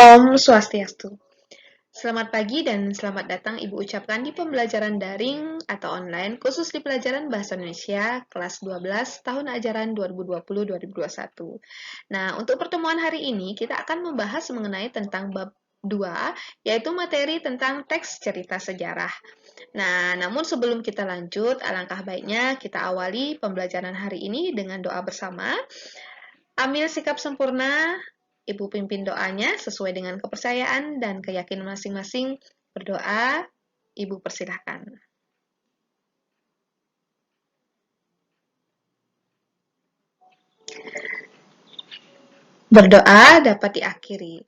Om Swastiastu. Selamat pagi dan selamat datang Ibu ucapkan di pembelajaran daring atau online khusus di pelajaran Bahasa Indonesia kelas 12 tahun ajaran 2020-2021. Nah, untuk pertemuan hari ini kita akan membahas mengenai tentang bab 2, yaitu materi tentang teks cerita sejarah. Nah, namun sebelum kita lanjut, alangkah baiknya kita awali pembelajaran hari ini dengan doa bersama. Ambil sikap sempurna, Ibu pimpin doanya sesuai dengan kepercayaan dan keyakinan masing-masing. Berdoa, Ibu persilahkan. Berdoa dapat diakhiri.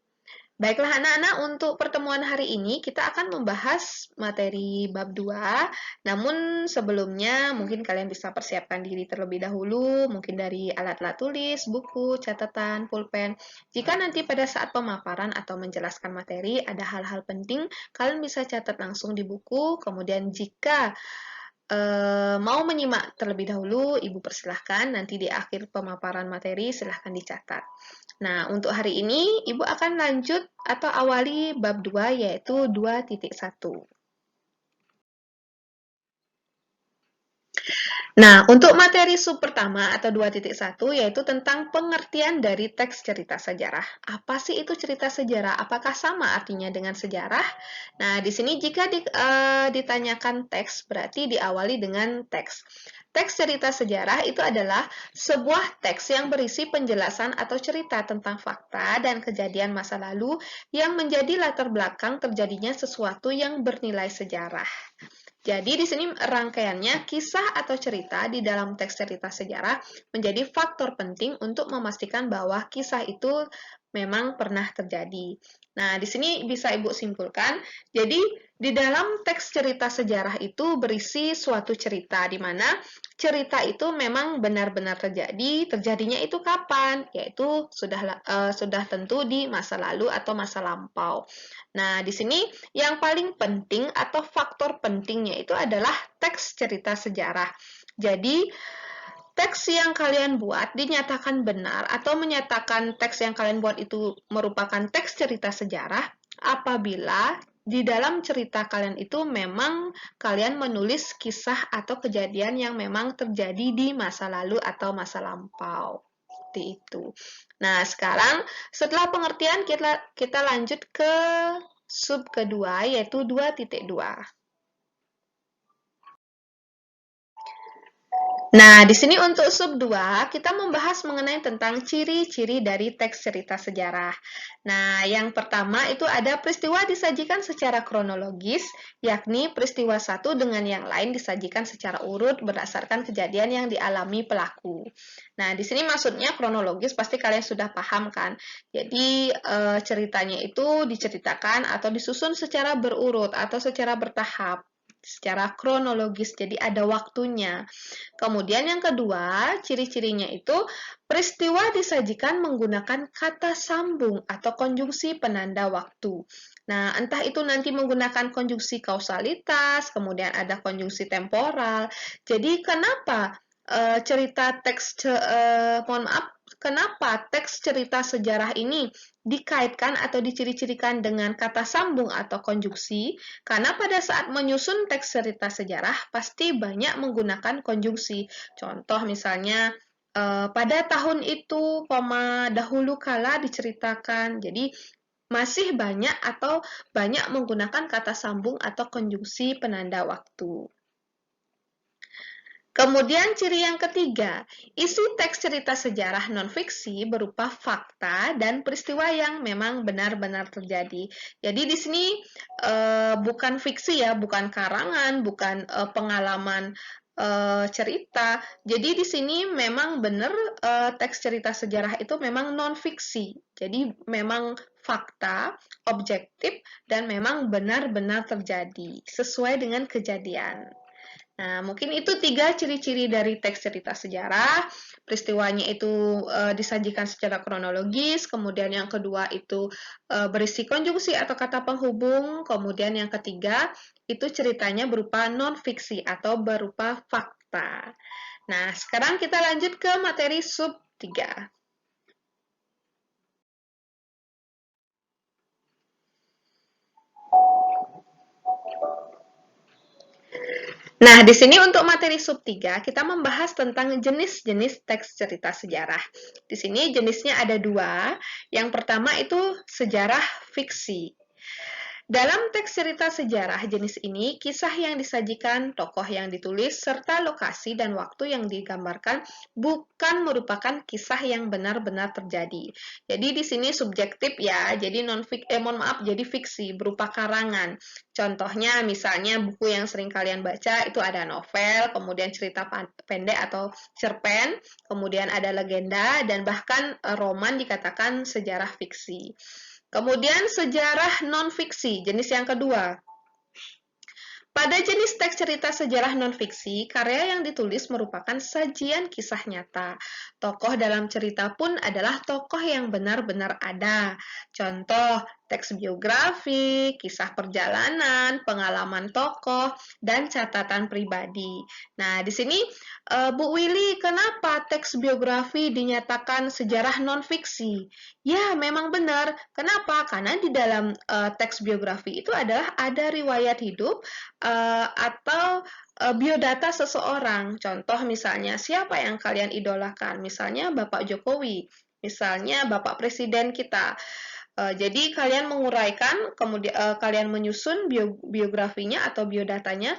Baiklah anak-anak, untuk pertemuan hari ini kita akan membahas materi bab 2. Namun sebelumnya mungkin kalian bisa persiapkan diri terlebih dahulu, mungkin dari alat-alat tulis, buku, catatan, pulpen. Jika nanti pada saat pemaparan atau menjelaskan materi ada hal-hal penting, kalian bisa catat langsung di buku. Kemudian jika mau menyimak terlebih dahulu, Ibu persilahkan nanti di akhir pemaparan materi silahkan dicatat. Nah, untuk hari ini Ibu akan lanjut atau awali bab 2 yaitu 2.1. Nah, untuk materi sub pertama atau 2.1 yaitu tentang pengertian dari teks cerita sejarah. Apa sih itu cerita sejarah? Apakah sama artinya dengan sejarah? Nah, di sini jika ditanyakan teks berarti diawali dengan teks. Teks cerita sejarah itu adalah sebuah teks yang berisi penjelasan atau cerita tentang fakta dan kejadian masa lalu yang menjadi latar belakang terjadinya sesuatu yang bernilai sejarah. Jadi di sini rangkaiannya kisah atau cerita di dalam teks cerita sejarah menjadi faktor penting untuk memastikan bahwa kisah itu memang pernah terjadi. Nah, di sini bisa Ibu simpulkan, jadi di dalam teks cerita sejarah itu berisi suatu cerita di mana cerita itu memang benar-benar terjadi, terjadinya itu kapan? Yaitu sudah tentu di masa lalu atau masa lampau. Nah, di sini yang paling penting atau faktor pentingnya itu adalah teks cerita sejarah. Jadi, teks yang kalian buat dinyatakan benar atau menyatakan teks yang kalian buat itu merupakan teks cerita sejarah apabila di dalam cerita kalian itu memang kalian menulis kisah atau kejadian yang memang terjadi di masa lalu atau masa lampau. Seperti itu. Nah, sekarang setelah pengertian kita lanjut ke sub kedua yaitu 2.2. Nah, di sini untuk sub 2, kita membahas mengenai tentang ciri-ciri dari teks cerita sejarah. Nah, yang pertama itu ada peristiwa disajikan secara kronologis, yakni peristiwa satu dengan yang lain disajikan secara urut berdasarkan kejadian yang dialami pelaku. Nah, di sini maksudnya kronologis pasti kalian sudah paham kan? Jadi, ceritanya itu diceritakan atau disusun secara berurut atau secara bertahap, secara kronologis, jadi ada waktunya. Kemudian yang kedua, ciri-cirinya itu peristiwa disajikan menggunakan kata sambung atau konjungsi penanda waktu. Nah, entah itu nanti menggunakan konjungsi kausalitas, kemudian ada konjungsi temporal. Jadi, kenapa kenapa teks cerita sejarah ini dikaitkan atau diciri-cirikan dengan kata sambung atau konjungsi? Karena pada saat menyusun teks cerita sejarah pasti banyak menggunakan konjungsi. Contoh misalnya pada tahun itu, dahulu kala diceritakan. Jadi masih banyak atau banyak menggunakan kata sambung atau konjungsi penanda waktu. Kemudian ciri yang ketiga, isi teks cerita sejarah non-fiksi berupa fakta dan peristiwa yang memang benar-benar terjadi. Jadi di sini bukan fiksi ya, bukan karangan, bukan pengalaman cerita. Jadi di sini memang benar teks cerita sejarah itu memang non-fiksi. Jadi memang fakta, objektif, dan memang benar-benar terjadi sesuai dengan kejadian. Nah, mungkin itu 3 ciri-ciri dari teks cerita sejarah. Peristiwanya itu disajikan secara kronologis, kemudian yang kedua itu berisi konjungsi atau kata penghubung, kemudian yang ketiga itu ceritanya berupa non-fiksi atau berupa fakta. Nah, sekarang kita lanjut ke materi sub 3. Nah, di sini untuk materi sub 3, kita membahas tentang jenis-jenis teks cerita sejarah. Di sini jenisnya ada dua. Yang pertama itu sejarah fiksi. Dalam teks cerita sejarah jenis ini, kisah yang disajikan, tokoh yang ditulis, serta lokasi dan waktu yang digambarkan bukan merupakan kisah yang benar-benar terjadi. Jadi di sini subjektif ya, jadi jadi fiksi berupa karangan. Contohnya misalnya buku yang sering kalian baca itu ada novel, kemudian cerita pendek atau cerpen, kemudian ada legenda dan bahkan roman dikatakan sejarah fiksi. Kemudian sejarah non-fiksi, jenis yang kedua. Pada jenis teks cerita sejarah non-fiksi, karya yang ditulis merupakan sajian kisah nyata. Tokoh dalam cerita pun adalah tokoh yang benar-benar ada. Contoh, teks biografi, kisah perjalanan, pengalaman tokoh, dan catatan pribadi. Nah, di sini Bu Willy, kenapa teks biografi dinyatakan sejarah non-fiksi? Ya, memang benar. Kenapa? Karena di dalam teks biografi itu adalah ada riwayat hidup atau biodata seseorang. Contoh misalnya, siapa yang kalian idolakan? Misalnya Bapak Jokowi, misalnya Bapak Presiden kita. Jadi kalian menguraikan, kemudian kalian menyusun biografinya atau biodatanya,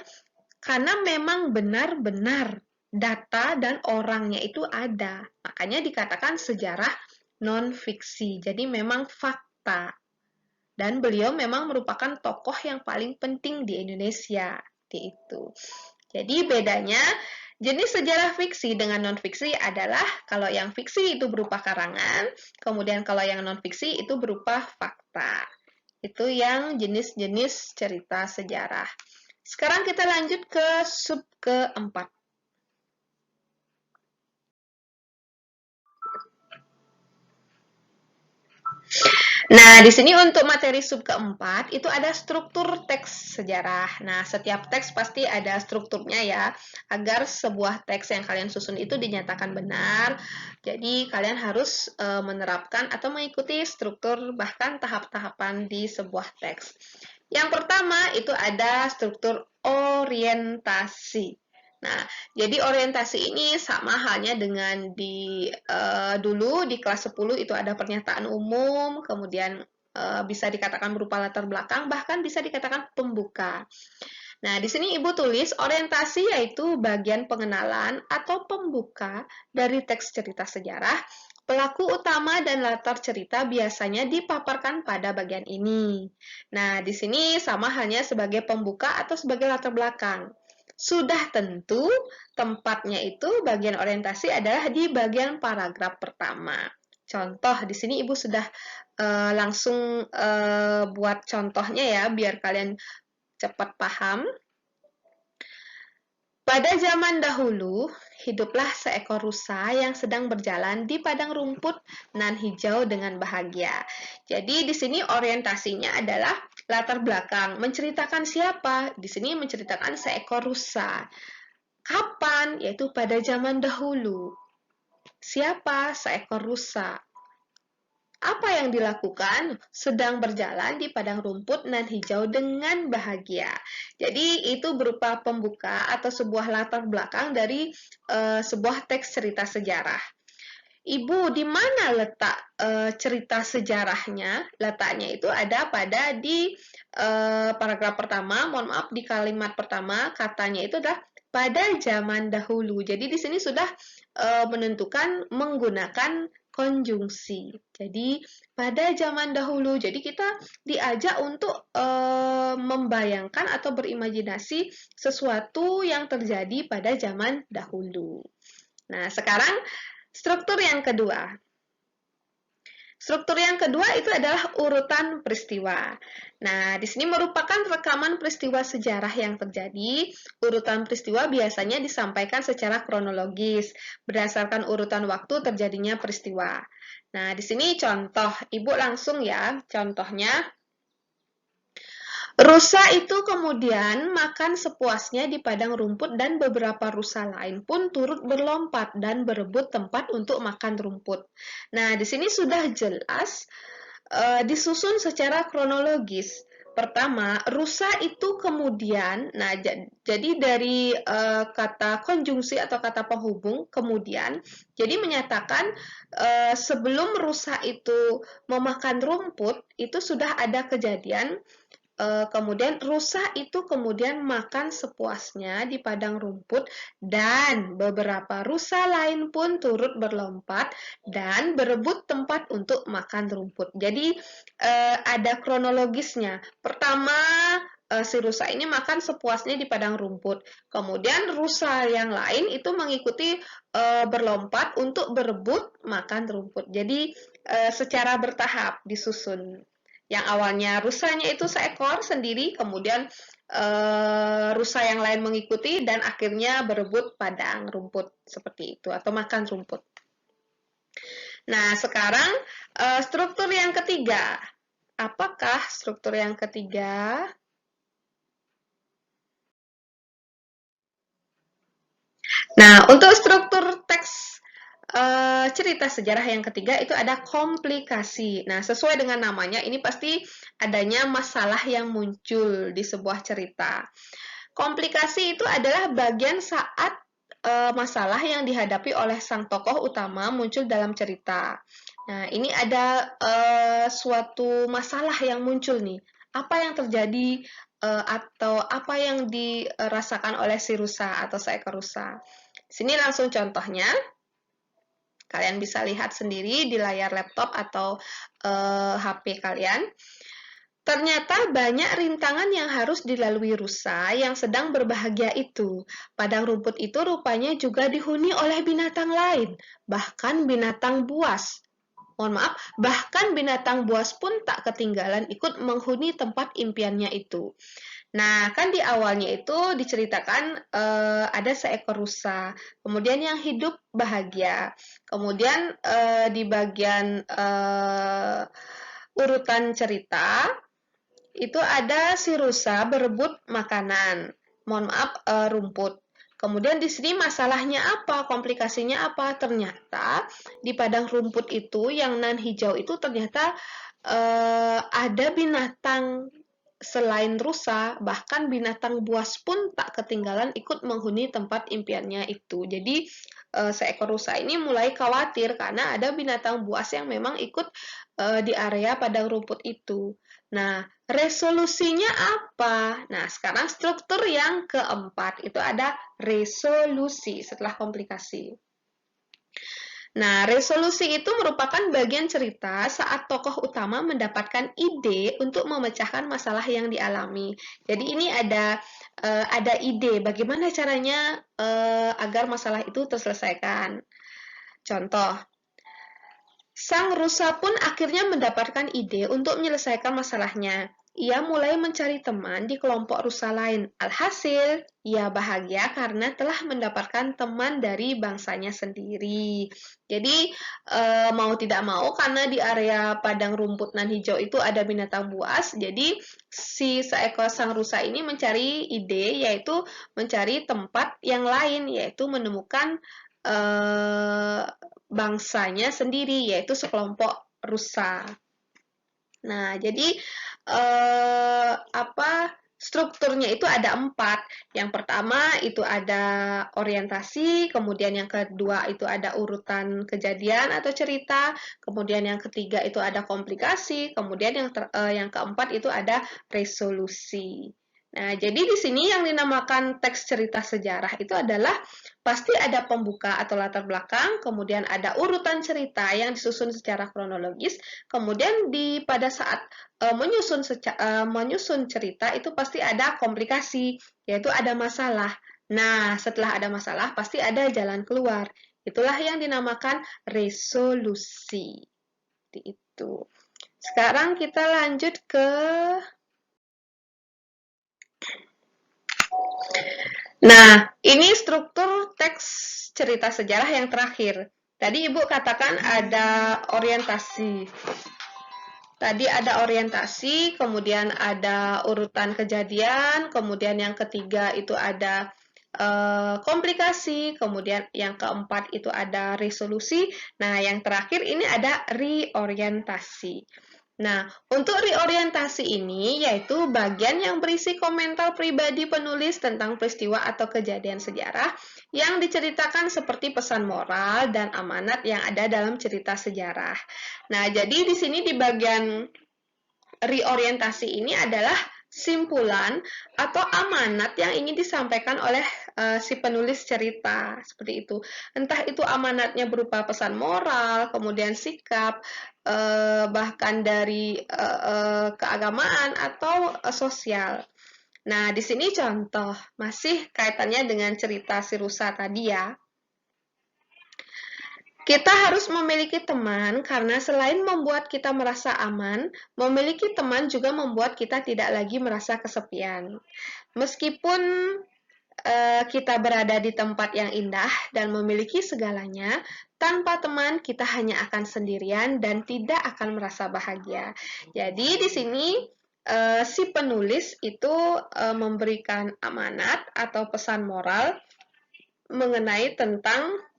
karena memang benar-benar data dan orangnya itu ada. Makanya dikatakan sejarah non-fiksi. Jadi memang fakta. Dan beliau memang merupakan tokoh yang paling penting di Indonesia. Itu. Jadi bedanya jenis sejarah fiksi dengan non-fiksi adalah kalau yang fiksi itu berupa karangan, kemudian kalau yang non-fiksi itu berupa fakta. Itu yang jenis-jenis cerita sejarah. Sekarang kita lanjut ke sub keempat. Nah, di sini untuk materi sub keempat itu ada struktur teks sejarah. Nah, setiap teks pasti ada strukturnya ya, agar sebuah teks yang kalian susun itu dinyatakan benar. Jadi, kalian harus menerapkan atau mengikuti struktur bahkan tahap-tahapan di sebuah teks. Yang pertama itu ada struktur orientasi. Nah, jadi orientasi ini sama halnya dengan dulu di kelas 10 itu ada pernyataan umum, kemudian bisa dikatakan berupa latar belakang, bahkan bisa dikatakan pembuka. Nah, di sini Ibu tulis orientasi yaitu bagian pengenalan atau pembuka dari teks cerita sejarah. Pelaku utama dan latar cerita biasanya dipaparkan pada bagian ini. Nah, di sini sama halnya sebagai pembuka atau sebagai latar belakang. Sudah tentu tempatnya itu bagian orientasi adalah di bagian paragraf pertama. Contoh, di sini Ibu sudah langsung buat contohnya ya, biar kalian cepat paham. Pada zaman dahulu, hiduplah seekor rusa yang sedang berjalan di padang rumput nan hijau dengan bahagia. Jadi di sini orientasinya adalah latar belakang, menceritakan siapa? Di sini menceritakan seekor rusa. Kapan? Yaitu pada zaman dahulu. Siapa? Seekor rusa. Apa yang dilakukan? Sedang berjalan di padang rumput nan hijau dengan bahagia. Jadi itu berupa pembuka atau sebuah latar belakang dari sebuah teks cerita sejarah. Ibu, di mana letak cerita sejarahnya? Letaknya itu ada pada di paragraf pertama, mohon maaf di kalimat pertama katanya itu adalah pada zaman dahulu. Jadi di sini sudah menentukan menggunakan konjungsi. Jadi pada zaman dahulu. Jadi kita diajak untuk membayangkan atau berimajinasi sesuatu yang terjadi pada zaman dahulu. Nah, sekarang struktur yang kedua. Struktur yang kedua itu adalah urutan peristiwa. Nah, di sini merupakan rekaman peristiwa sejarah yang terjadi. Urutan peristiwa biasanya disampaikan secara kronologis, berdasarkan urutan waktu terjadinya peristiwa. Nah, di sini contoh, Ibu langsung ya, contohnya. Rusa itu kemudian makan sepuasnya di padang rumput dan beberapa rusa lain pun turut berlompat dan berebut tempat untuk makan rumput. Nah, di sini sudah jelas disusun secara kronologis. Pertama, rusa itu kemudian, nah jadi dari kata konjungsi atau kata penghubung kemudian, jadi menyatakan sebelum rusa itu memakan rumput, itu sudah ada kejadian kemudian rusa itu kemudian makan sepuasnya di padang rumput dan beberapa rusa lain pun turut berlompat dan berebut tempat untuk makan rumput. Jadi ada kronologisnya. Pertama si rusa ini makan sepuasnya di padang rumput. Kemudian rusa yang lain itu mengikuti berlompat untuk berebut makan rumput. Jadi secara bertahap disusun. Yang awalnya rusanya itu seekor sendiri, kemudian rusa yang lain mengikuti dan akhirnya berebut padang rumput seperti itu atau makan rumput. Nah, sekarang struktur yang ketiga. Apakah struktur yang ketiga? Nah, untuk struktur teks cerita sejarah yang ketiga itu ada komplikasi. Nah, sesuai dengan namanya, ini pasti adanya masalah yang muncul di sebuah cerita. Komplikasi itu adalah bagian saat masalah yang dihadapi oleh sang tokoh utama muncul dalam cerita. Nah, ini ada suatu masalah yang muncul nih. Apa yang terjadi atau apa yang dirasakan oleh si rusa atau seekor rusa. Sini langsung contohnya. Kalian bisa lihat sendiri di layar laptop atau HP kalian. Ternyata banyak rintangan yang harus dilalui rusa yang sedang berbahagia itu. Padang rumput itu rupanya juga dihuni oleh binatang lain, bahkan binatang buas. Mohon maaf, bahkan binatang buas pun tak ketinggalan ikut menghuni tempat impiannya itu. Nah, kan di awalnya itu diceritakan ada seekor rusa, kemudian yang hidup bahagia. Kemudian di bagian urutan cerita itu ada si rusa berebut makanan. Mohon maaf, rumput. Kemudian di sini masalahnya apa? Komplikasinya apa? Ternyata di padang rumput itu yang nan hijau itu ternyata ada binatang selain rusa, bahkan binatang buas pun tak ketinggalan ikut menghuni tempat impiannya itu. Jadi seekor rusa ini mulai khawatir karena ada binatang buas yang memang ikut di area padang rumput itu. Nah, resolusinya apa? Nah, sekarang struktur yang keempat itu ada resolusi setelah komplikasi. Nah, resolusi itu merupakan bagian cerita saat tokoh utama mendapatkan ide untuk memecahkan masalah yang dialami. Jadi ini ada ide bagaimana caranya agar masalah itu terselesaikan. Contoh, sang rusa pun akhirnya mendapatkan ide untuk menyelesaikan masalahnya. Ia mulai mencari teman di kelompok rusa lain. Alhasil, ia bahagia karena telah mendapatkan teman dari bangsanya sendiri. Jadi, mau tidak mau, karena di area padang rumput nan hijau itu ada binatang buas, jadi si seekor sang rusa ini mencari ide, yaitu mencari tempat yang lain, yaitu menemukan bangsanya sendiri, yaitu sekelompok rusa. Nah, jadi strukturnya itu ada 4. Yang pertama itu ada orientasi, kemudian yang kedua itu ada urutan kejadian atau cerita, kemudian yang ketiga itu ada komplikasi, kemudian yang keempat itu ada resolusi. Nah, jadi di sini yang dinamakan teks cerita sejarah itu adalah pasti ada pembuka atau latar belakang, kemudian ada urutan cerita yang disusun secara kronologis, kemudian pada saat menyusun cerita itu pasti ada komplikasi, yaitu ada masalah. Nah, setelah ada masalah pasti ada jalan keluar. Itulah yang dinamakan resolusi. Seperti itu. Sekarang kita lanjut ke Nah, ini struktur teks cerita sejarah yang terakhir. Tadi Ibu katakan ada orientasi. Tadi ada orientasi, kemudian ada urutan kejadian, kemudian yang ketiga itu ada komplikasi, kemudian yang keempat itu ada resolusi. Nah, yang terakhir ini ada reorientasi. Nah, untuk reorientasi ini yaitu bagian yang berisi komentar pribadi penulis tentang peristiwa atau kejadian sejarah yang diceritakan seperti pesan moral dan amanat yang ada dalam cerita sejarah. Nah, jadi di sini di bagian reorientasi ini adalah simpulan atau amanat yang ingin disampaikan oleh si penulis cerita, seperti itu. Entah itu amanatnya berupa pesan moral, kemudian sikap, bahkan dari keagamaan atau sosial. Nah, di sini contoh masih kaitannya dengan cerita si rusa tadi ya. Kita harus memiliki teman karena selain membuat kita merasa aman, memiliki teman juga membuat kita tidak lagi merasa kesepian. Meskipun kita berada di tempat yang indah dan memiliki segalanya, tanpa teman kita hanya akan sendirian dan tidak akan merasa bahagia. Jadi di sini si penulis itu memberikan amanat atau pesan moral mengenai tentang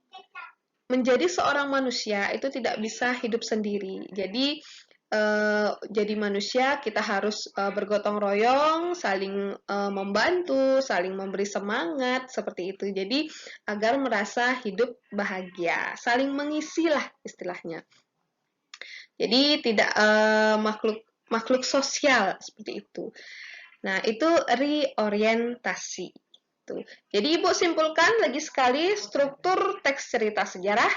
menjadi seorang manusia itu tidak bisa hidup sendiri. Jadi manusia kita harus bergotong royong, saling membantu, saling memberi semangat seperti itu. Jadi agar merasa hidup bahagia, saling mengisi lah istilahnya. Jadi tidak makhluk sosial seperti itu. Nah, itu reorientasi. Tuh. Jadi Ibu simpulkan lagi sekali struktur teks cerita sejarah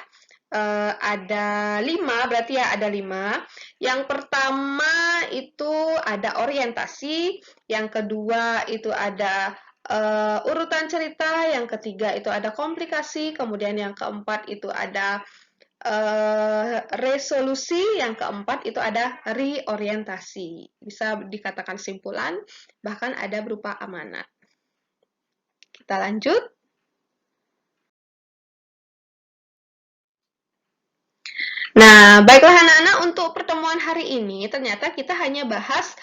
ada 5, berarti ya ada 5. Yang pertama itu ada orientasi, yang kedua itu ada urutan cerita, yang ketiga itu ada komplikasi, kemudian yang keempat itu ada resolusi, yang keempat itu ada reorientasi. Bisa dikatakan simpulan, bahkan ada berupa amanat. Kita lanjut. Nah, baiklah anak-anak, untuk pertemuan hari ini ternyata kita hanya bahas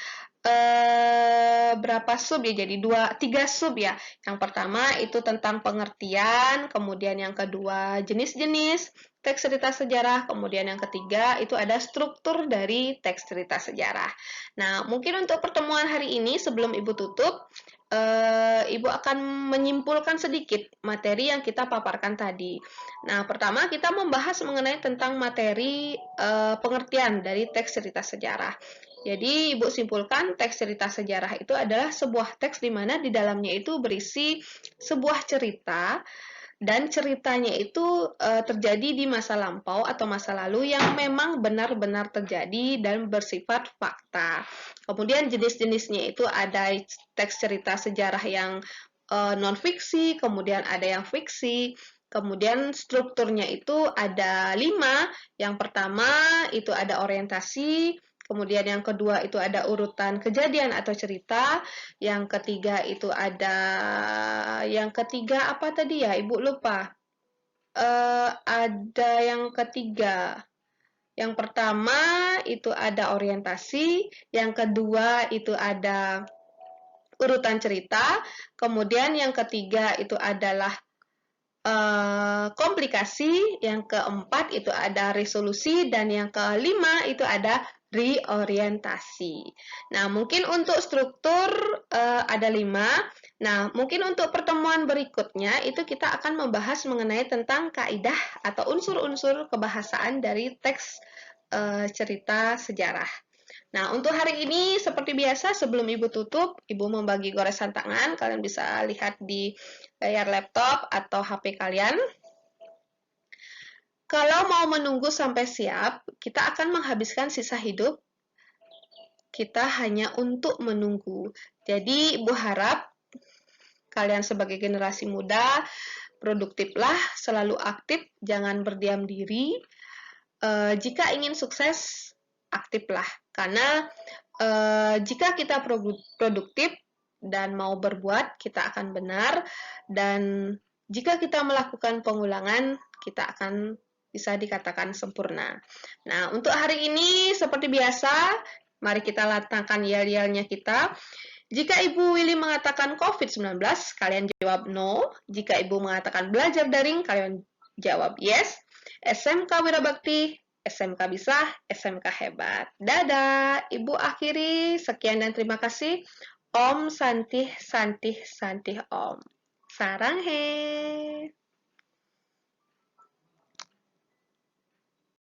berapa sub ya? Jadi 3 sub ya. Yang pertama itu tentang pengertian, kemudian yang kedua jenis-jenis teks cerita sejarah, kemudian yang ketiga itu ada struktur dari teks cerita sejarah. Nah, mungkin untuk pertemuan hari ini sebelum Ibu tutup, Ibu akan menyimpulkan sedikit materi yang kita paparkan tadi. Nah, pertama kita membahas mengenai tentang materi pengertian dari teks cerita sejarah. Jadi, Ibu simpulkan teks cerita sejarah itu adalah sebuah teks di mana di dalamnya itu berisi sebuah cerita dan ceritanya itu terjadi di masa lampau atau masa lalu yang memang benar-benar terjadi dan bersifat fakta. Kemudian jenis-jenisnya itu ada teks cerita sejarah yang non-fiksi, kemudian ada yang fiksi, kemudian strukturnya itu ada 5. Yang pertama itu ada orientasi, kemudian yang kedua itu ada urutan kejadian atau cerita, yang ketiga itu yang ketiga apa tadi ya? Ibu lupa. Ada yang ketiga. Yang pertama itu ada orientasi, yang kedua itu ada urutan cerita, kemudian yang ketiga itu adalah komplikasi, yang keempat itu ada resolusi, dan yang kelima itu ada reorientasi. Nah, mungkin untuk struktur ada 5. Nah, mungkin untuk pertemuan berikutnya itu kita akan membahas mengenai tentang kaidah atau unsur-unsur kebahasaan dari teks cerita sejarah. Nah, untuk hari ini seperti biasa sebelum Ibu tutup, Ibu membagi goresan tangan, kalian bisa lihat di layar laptop atau HP kalian. Kalau mau menunggu sampai siap, kita akan menghabiskan sisa hidup kita hanya untuk menunggu. Jadi, Ibu harap kalian sebagai generasi muda, produktiflah, selalu aktif, jangan berdiam diri. Jika ingin sukses, aktiflah. Karena jika kita produktif dan mau berbuat, kita akan benar. Dan jika kita melakukan pengulangan, kita akan bisa dikatakan sempurna. Nah, untuk hari ini seperti biasa, mari kita latangkan yel-yelnya kita. Jika Ibu Willy mengatakan COVID-19, kalian jawab no. Jika Ibu mengatakan belajar daring, kalian jawab yes. SMK Wirabakti SMK bisa, SMK hebat. Dadah, Ibu akhiri. Sekian dan terima kasih. Om Santih Santih Santih Om. Sarang he.